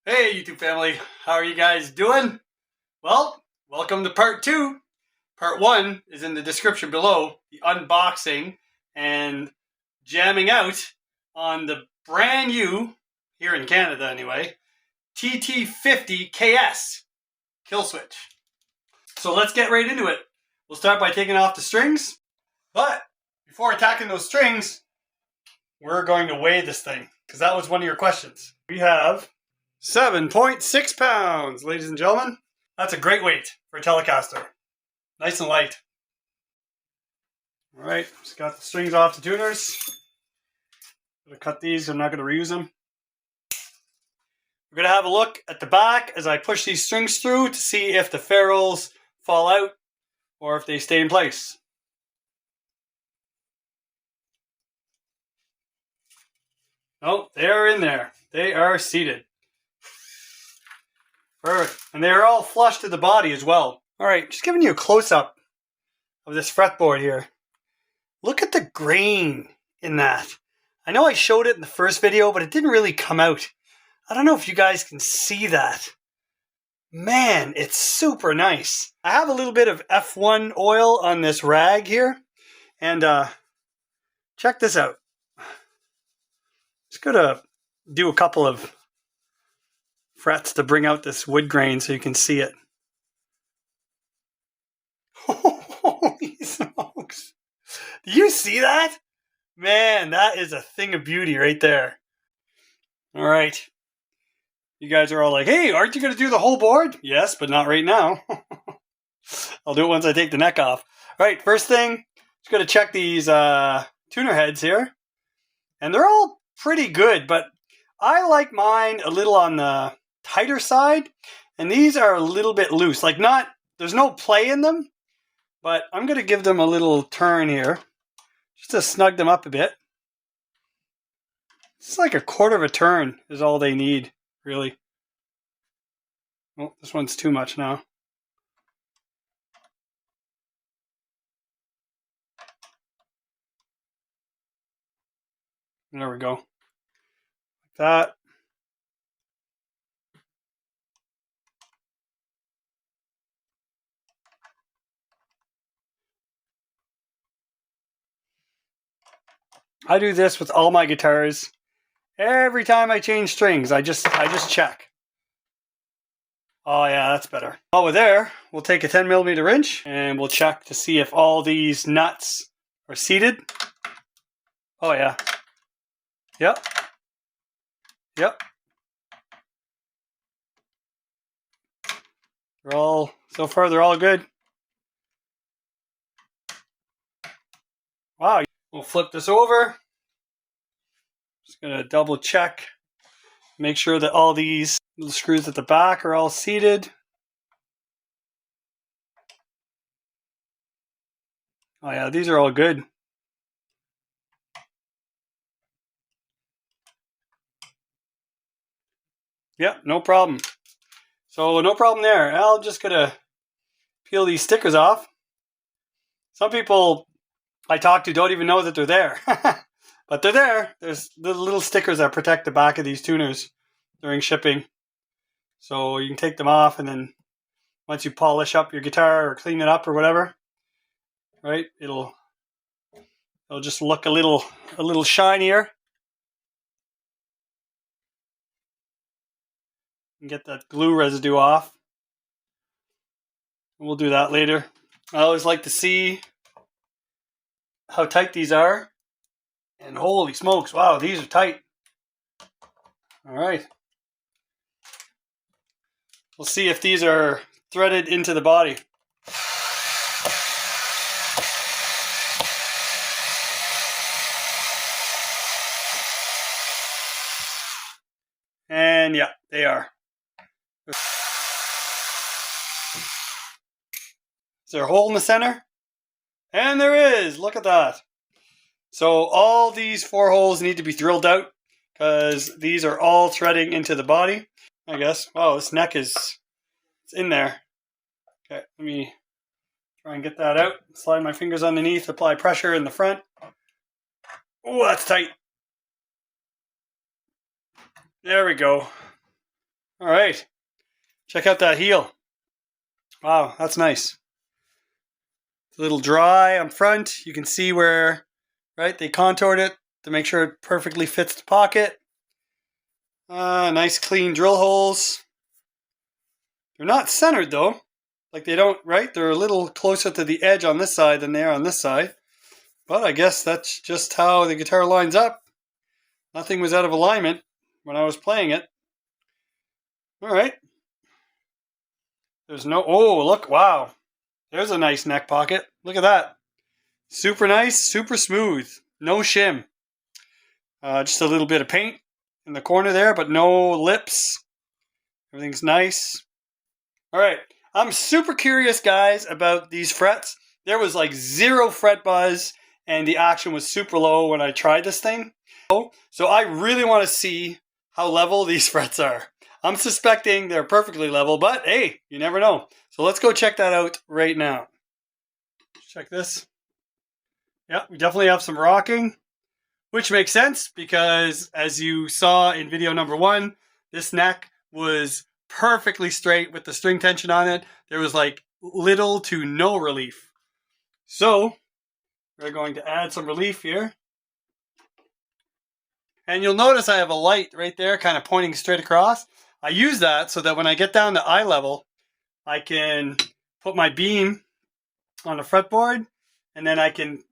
Hey YouTube family, how are you guys doing? Well, welcome to part 2. Part 1 is in the description below, the unboxing and jamming out on the brand new, here in Canada anyway, TT-50 KS kill switch. So let's get right into it. We'll start by taking off the strings, but before attacking those strings, we're going to weigh this thing, because that was one of your questions. We have 7.6 pounds, ladies and gentlemen. That's a great weight for a Telecaster. Nice and light. All right, just got the strings off the tuners. I'm going to cut these, I'm not going to reuse them. We're going to have a look at the back as I push these strings through to see if the ferrules fall out or if they stay in place. Oh, they are in there. They are seated. Perfect. And they're all flush to the body as well. All right, just giving you a close-up of this fretboard here. Look at the grain in that. I know I showed it in the first video, but it didn't really come out. I don't know if you guys can see that. Man, it's super nice. I have a little bit of F1 oil on this rag here. And check this out. Just gonna do a couple of frets to bring out this wood grain so you can see it. Holy smokes. Do you see that? Man, that is a thing of beauty right there. All right. You guys are all like, hey, aren't you going to do the whole board? Yes, but not right now. I'll do it once I take the neck off. All right, first thing, just going to check these tuner heads here. And they're all pretty good, but I like mine a little on the tighter side. And these are a little bit loose. Like there's no play in them, but I'm going to give them a little turn here. Just to snug them up a bit. It's like a quarter of a turn is all they need, really. Oh, this one's too much now. There we go. Like that. I do this with all my guitars. Every time I change strings, I just check. Oh yeah, that's better. While we're there, we'll take a 10mm wrench and we'll check to see if all these nuts are seated. Oh yeah. Yep. Yep. So far they're all good. Wow. We'll flip this over. Just gonna double check. Make sure that all these little screws at the back are all seated. Oh yeah, these are all good. Yep, no problem. So no problem there. I'm just gonna peel these stickers off. Some people I talk to don't even know that they're there. But they're there. There's the little stickers that protect the back of these tuners during shipping. So you can take them off, and then once you polish up your guitar or clean it up or whatever, right, it'll just look a little shinier. And get that glue residue off. We'll do that later. I always like to see how tight these are. And holy smokes, wow, these are tight. All right. We'll see if these are threaded into the body. And yeah, they are. Is there a hole in the center? And there is, look at that. So all these 4 holes need to be drilled out because these are all threading into the body, I guess. Wow, this neck it's in there. Okay, let me try and get that out. Slide my fingers underneath, apply pressure in the front. Oh, that's tight. There we go. All right, check out that heel. Wow, that's nice. It's a little dry on front. You can see where, right, they contoured it to make sure it perfectly fits the pocket. Nice clean drill holes. They're not centered though. Like they don't, right? They're a little closer to the edge on this side than they are on this side. But I guess that's just how the guitar lines up. Nothing was out of alignment when I was playing it. All right. There's no, oh, look, wow. There's a nice neck pocket. Look at that. Super nice, super smooth. No shim. Just a little bit of paint in the corner there, but no lips. Everything's nice. All right. I'm super curious, guys, about these frets. There was like 0 fret buzz, and the action was super low when I tried this thing. So I really want to see how level these frets are. I'm suspecting they're perfectly level, but hey, you never know. So let's go check that out right now. Check this. Yeah, we definitely have some rocking, which makes sense because as you saw in video number 1, this neck was perfectly straight with the string tension on it. There was like little to no relief. So we're going to add some relief here. And you'll notice I have a light right there kind of pointing straight across. I use that so that when I get down to eye level, I can put my beam on the fretboard, and then I can,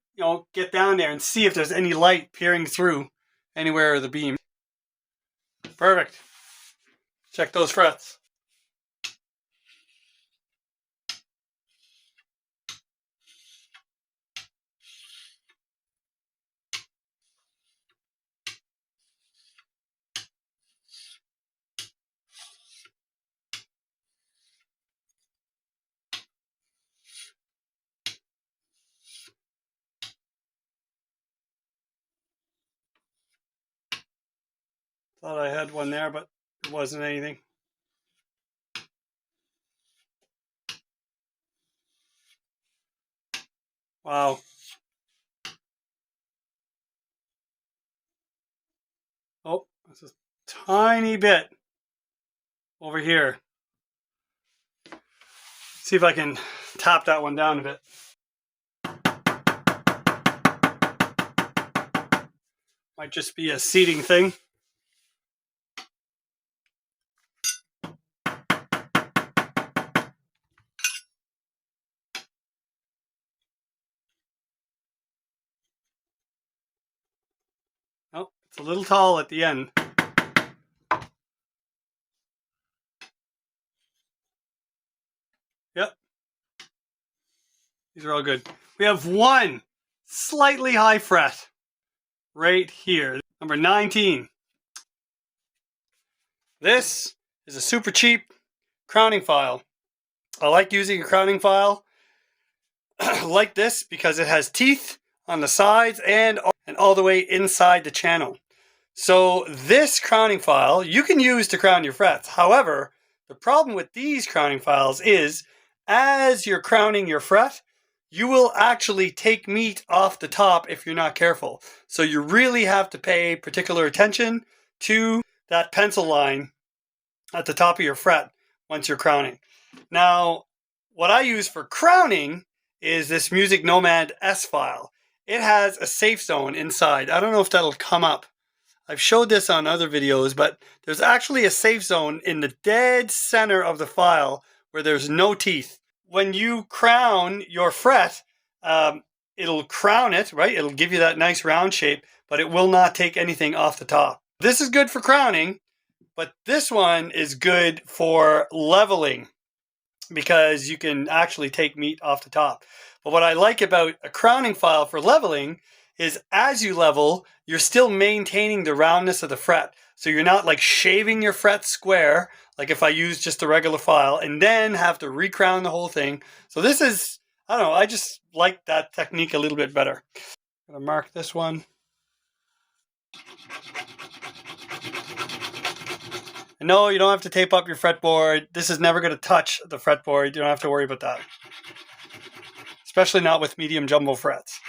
get down there and see if there's any light peering through anywhere of the beam. Perfect. Check those frets. Thought I had one there, but it wasn't anything. Wow. Oh, it's a tiny bit over here. See if I can tap that one down a bit. Might just be a seating thing. Oh, it's a little tall at the end. Yep. These are all good. We have one slightly high fret right here, number 19. This is a super cheap crowning file. I like using a crowning file like this because it has teeth on the sides and all the way inside the channel. So this crowning file you can use to crown your frets. However, the problem with these crowning files is as you're crowning your fret, you will actually take meat off the top if you're not careful. So you really have to pay particular attention to that pencil line at the top of your fret once you're crowning. Now, what I use for crowning is this Music Nomad S file. It has a safe zone inside. I don't know if that'll come up. I've showed this on other videos, but there's actually a safe zone in the dead center of the file where there's no teeth. When you crown your fret, it'll crown it, right? It'll give you that nice round shape, but it will not take anything off the top. This is good for crowning, but this one is good for leveling because you can actually take meat off the top. But what I like about a crowning file for leveling is as you level, you're still maintaining the roundness of the fret. So you're not like shaving your fret square, like if I use just a regular file and then have to recrown the whole thing. So this is, I don't know, I just like that technique a little bit better. I'm gonna mark this one. And no, you don't have to tape up your fretboard. This is never gonna touch the fretboard. You don't have to worry about that. Especially not with medium jumbo frets.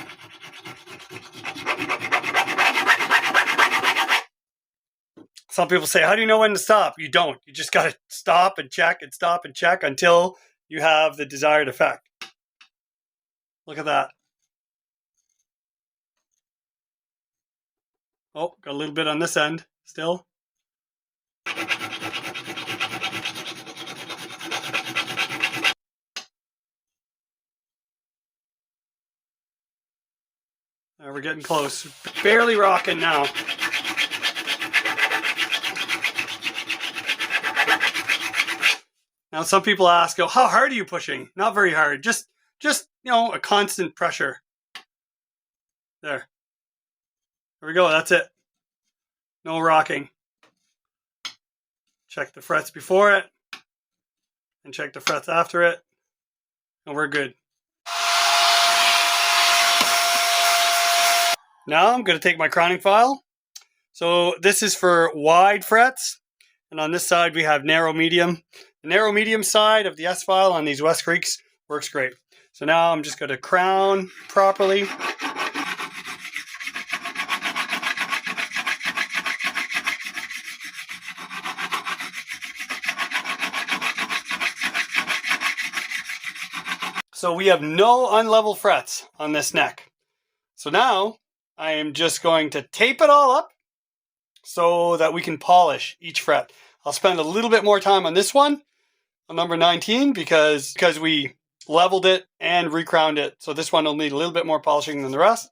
Some people say, how do you know when to stop? You don't. You just got to stop and check until you have the desired effect. Look at that. Oh, got a little bit on this end still. We're getting close. Barely rocking now. Now some people ask, oh, how hard are you pushing? Not very hard. Just a constant pressure. There. There we go. That's it. No rocking. Check the frets before it and check the frets after it, and we're good. Now I'm going to take my crowning file. So this is for wide frets, and on this side we have narrow medium. The narrow medium side of the S file on these WestCreeks works great. So now I'm just going to crown properly. So we have no unlevel frets on this neck. So now I am just going to tape it all up so that we can polish each fret. I'll spend a little bit more time on this one, on number 19, because we leveled it and recrowned it. So this one will need a little bit more polishing than the rest.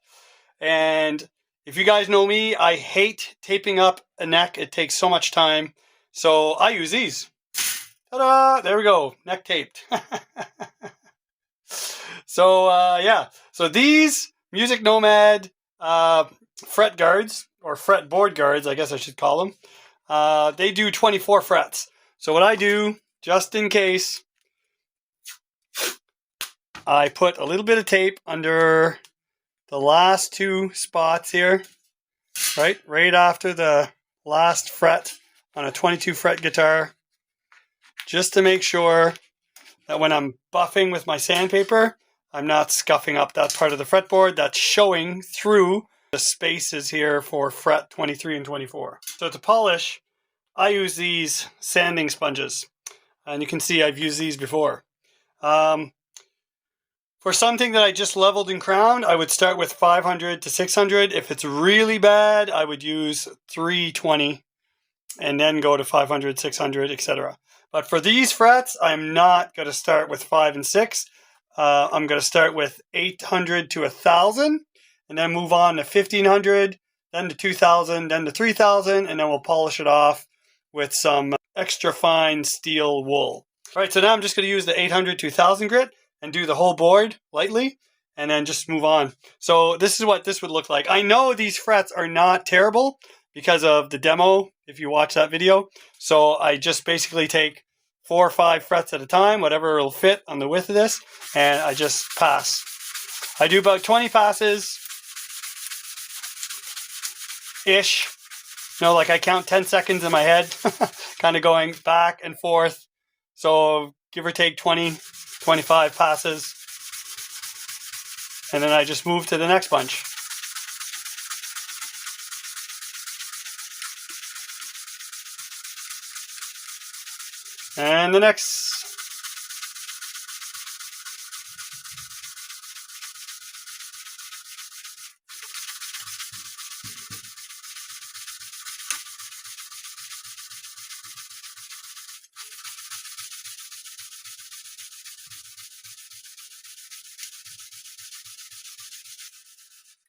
And if you guys know me, I hate taping up a neck. It takes so much time. So I use these. Ta-da! There we go. Neck taped. So yeah. So these Music Nomad fret guards, or fretboard guards, I guess I should call them. They do 24 frets. So what I do, just in case, I put a little bit of tape under the last two spots here, right after the last fret on a 22 fret guitar, just to make sure that when I'm buffing with my sandpaper, I'm not scuffing up that part of the fretboard that's showing through the spaces here for fret 23 and 24. So to polish, I use these sanding sponges. And you can see I've used these before. For something that I just leveled and crowned, I would start with 500 to 600. If it's really bad, I would use 320 and then go to 500, 600, etc. But for these frets, I'm not going to start with 5 and 6. I'm going to start with 800 to 1,000 and then move on to 1,500, then to 2,000, then to 3,000, and then we'll polish it off with some extra fine steel wool. All right, so now I'm just going to use the 800 to 1,000 grit and do the whole board lightly and then just move on. So this is what this would look like. I know these frets are not terrible because of the demo, if you watch that video. So I just basically take 4 or 5 frets at a time, whatever will fit on the width of this, and I just pass. I do about 20 passes ish. You know, like I count 10 seconds in my head, kind of going back and forth. So give or take 20, 25 passes. And then I just move to the next bunch. And the next.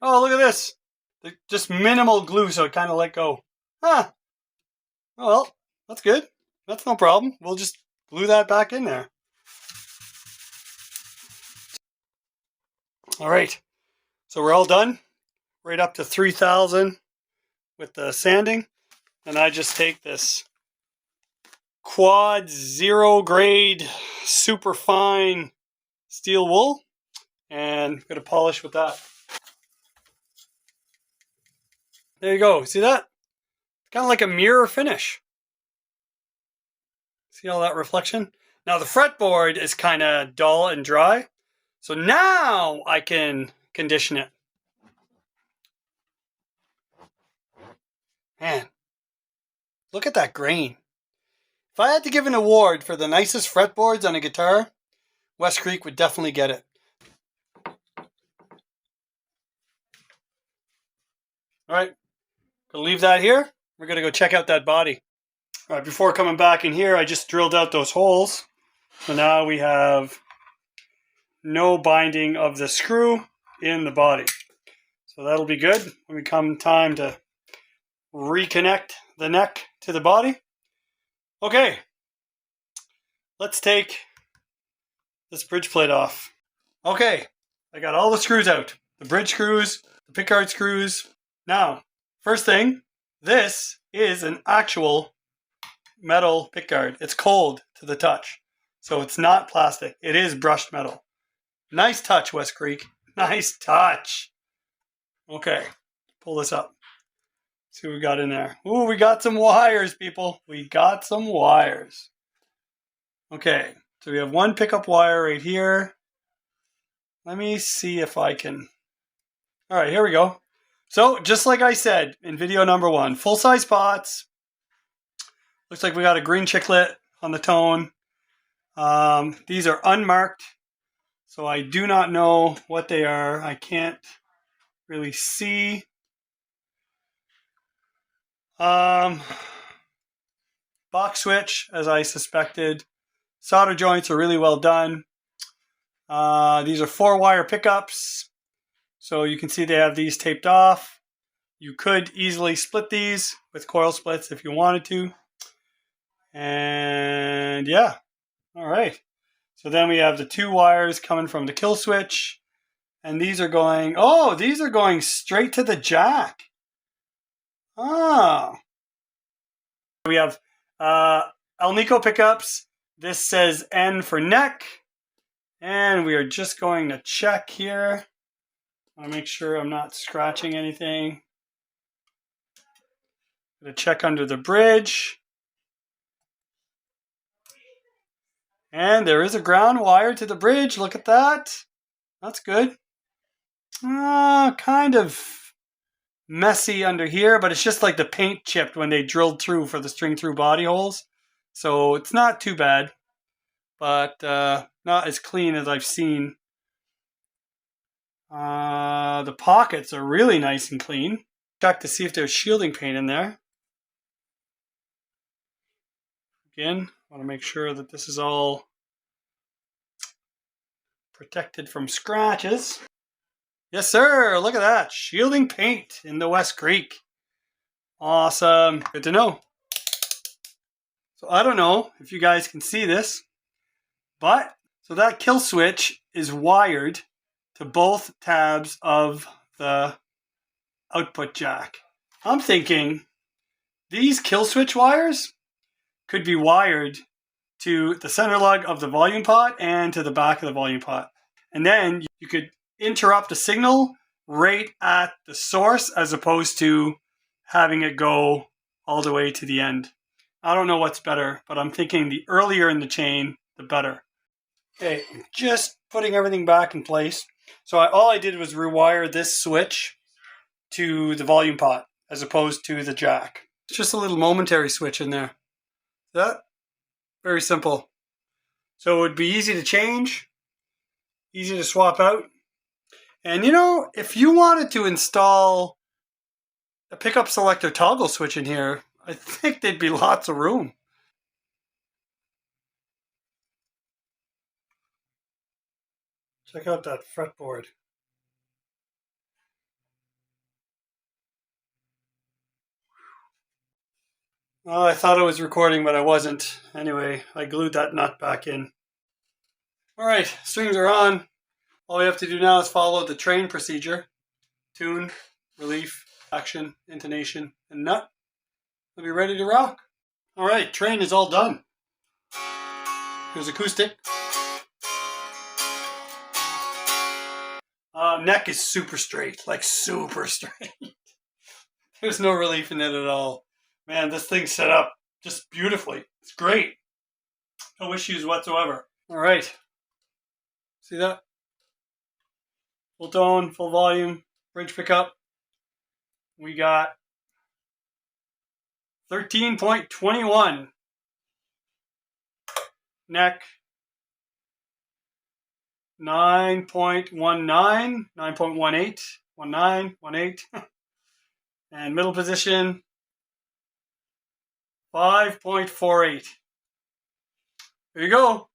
Oh, look at this. Just minimal glue, so it kind of let go. Huh. Oh, well, that's good. That's no problem. We'll just glue that back in there. All right. So we're all done. Right up to 3,000 with the sanding. And I just take this quad 0 grade super fine steel wool and I'm going to polish with that. There you go. See that? It's kind of like a mirror finish. See all that reflection? Now the fretboard is kind of dull and dry. So now I can condition it. Man, Look at that grain. If I had to give an award for the nicest fretboards on a guitar, WestCreek would definitely get it. All right, gonna leave that here. We're gonna go check out that body. All right, before coming back in here, I just drilled out those holes. So now we have no binding of the screw in the body. So that'll be good when we come time to reconnect the neck to the body. Okay, let's take this bridge plate off. Okay, I got all the screws out. The bridge screws, the pickguard screws. Now, first thing, this is an actual metal pickguard. It's cold to the touch. So it's not plastic. It is brushed metal. Nice touch, WestCreek. Nice touch. Okay, pull this up. See what we got in there. Ooh, we got some wires, people. We got some wires. Okay, so we have one pickup wire right here. Let me see if I can. All right, here we go. So just like I said in video number 1, full-size pots. Looks like we got a green chiclet on the tone. These are unmarked, so I do not know what they are. I can't really see. Box switch, as I suspected. Solder joints are really well done. These are 4-wire pickups, so you can see they have these taped off. You could easily split these with coil splits if you wanted to. And yeah, all right. So then we have the 2 wires coming from the kill switch. And these are going, oh, these are going straight to the jack. Ah. We have Alnico pickups. This says N for neck. And we are just going to check here. I want to make sure I'm not scratching anything. Going to check under the bridge. And there is a ground wire to the bridge. Look at that. That's good. Kind of messy under here, but it's just like the paint chipped when they drilled through for the string through body holes. So it's not too bad, but not as clean as I've seen. The pockets are really nice and clean. Check to see if there's shielding paint in there. Again, I want to make sure that this is all protected from scratches. Yes, sir. Look at that. Shielding paint in the WestCreek. Awesome. Good to know. So I don't know if you guys can see this, but so that kill switch is wired to both tabs of the output jack. I'm thinking these kill switch wires could be wired to the center lug of the volume pot and to the back of the volume pot. And then you could interrupt a signal right at the source as opposed to having it go all the way to the end. I don't know what's better, but I'm thinking the earlier in the chain, the better. Okay, just putting everything back in place. So all I did was rewire this switch to the volume pot as opposed to the jack. It's just a little momentary switch in there. That very simple. So it would be easy to change, easy to swap out. And you know, if you wanted to install a pickup selector toggle switch in here, I think there'd be lots of room. Check out that fretboard. Oh, I thought I was recording, but I wasn't. Anyway, I glued that nut back in. All right, strings are on. All we have to do now is follow the train procedure. Tune, relief, action, intonation, and nut. We'll be ready to rock. All right, train is all done. Here's acoustic. Neck is super straight, like super straight. There's no relief in it at all. Man, this thing's set up just beautifully. It's great. No issues whatsoever. All right. See that? Full tone, full volume, bridge pickup. We got 13.21. Neck, 9.19, 9.18, 19, 18. And middle position, 5.48. There you go.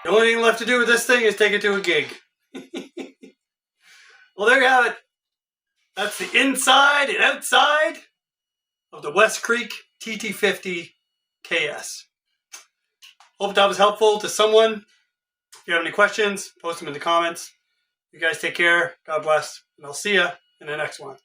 The only thing left to do with this thing is take it to a gig. Well, there you have it. That's the inside and outside of the WestCreek TT-50 KS. Hope that was helpful to someone. If you have any questions, post them in the comments. You guys take care. God bless. And I'll see you in the next one.